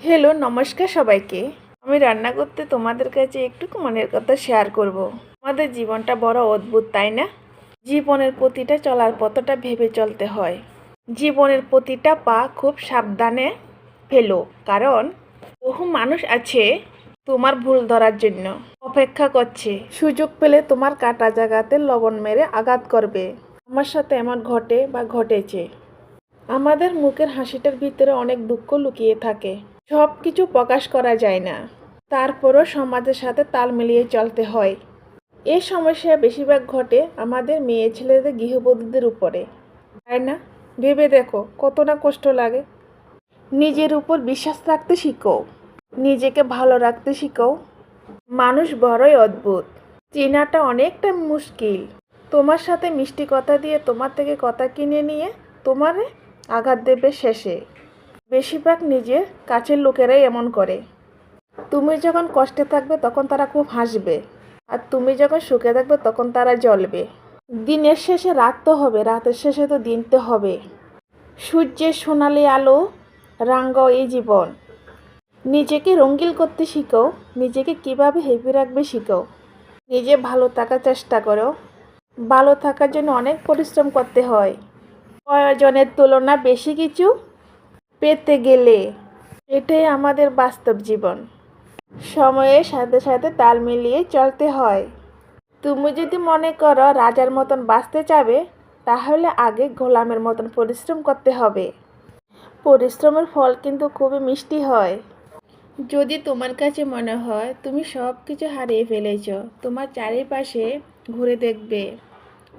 Hello, নমস্কার সবাইকে। আমি রান্না করতে তোমাদের কাছে একটু মনের কথা শেয়ার করব। আমাদের জীবনটা বড় অদ্ভুত, তাই না? জীবনের প্রতিটা চলার পথটা ভেবে চলতে হয়। জীবনের প্রতিটা পা খুব সাবধানে ফেলো, কারণ বহু মানুষ আছে তোমার ভুল ধরার জন্য অপেক্ষা করছে। সুযোগ পেলে তোমার কাটা জায়গাতে লবণ মেরে আঘাত করবে। আমার সাথে এমন ঘটে বা ঘটেছে। আমাদের মুখের হাসিটার ভিতরে অনেক দুঃখ লুকিয়ে থাকে। সব কিছু প্রকাশ করা যায় না, তারপরও সমাজের সাথে তাল মিলিয়ে চলতে হয়। এই সমস্যা বেশিরভাগ ঘটে আমাদের মেয়ে ছেলেদের গৃহবধূদের উপরে, তাই না? ভেবে দেখো কত না কষ্ট লাগে। নিজের উপর বিশ্বাস রাখতে শিখো, নিজেকে ভালো রাখতে শিখো। মানুষ বড়ই অদ্ভুত, চেনাটা অনেকটা মুশকিল। তোমার সাথে মিষ্টি কথা দিয়ে তোমার থেকে কথা কিনে নিয়ে তোমারে আঘাত দেবে শেষে। বেশিরভাগ নিজের কাছের লোকেরাই এমন করে। তুমি যখন কষ্টে থাকবে তখন তারা খুব হাসবে, আর তুমি যখন সুখে থাকবে তখন তারা জ্বলবে। দিনের শেষে রাত তো হবে, রাতের শেষে তো দিন তো হবে। সূর্যের সোনালি আলো রাঙাও এই জীবন। নিজেকে রঙিন করতে শিখো, নিজেকে কিভাবে হ্যাপি রাখবে শিখো। নিজে ভালো থাকার চেষ্টা করো। ভালো থাকার জন্য অনেক পরিশ্রম করতে হয়। প্রয়োজনের তুলনা বেশি কিছু পেতে গেলে, এটাই আমাদের বাস্তব জীবন। সময়ের সাথে সাথে তাল মিলিয়ে চলতে হয়। তুমি যদি মনে করো রাজার মতন বাঁচতে চাবে, তাহলে আগে গোলামের মতন পরিশ্রম করতে হবে। পরিশ্রমের ফল কিন্তু খুবই মিষ্টি হয়। যদি তোমার কাছে মনে হয় তুমি সব কিছু হারিয়ে ফেলেছ, তোমার চারিপাশে ঘুরে দেখবে।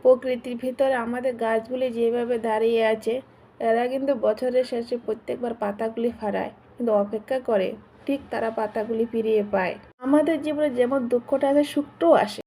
প্রকৃতির ভিতরে আমাদের গাছগুলি যেভাবে দাঁড়িয়ে আছে, এরা কিন্তু বছরের শেষে প্রত্যেকবার পাতাগুলি ফাড়ায়, কিন্তু অপেক্ষা করে ঠিক তারা পাতাগুলি ফিরিয়ে পায়। আমাদের জীবনে যেমন দুঃখটা আছে, সুখটাও আসে।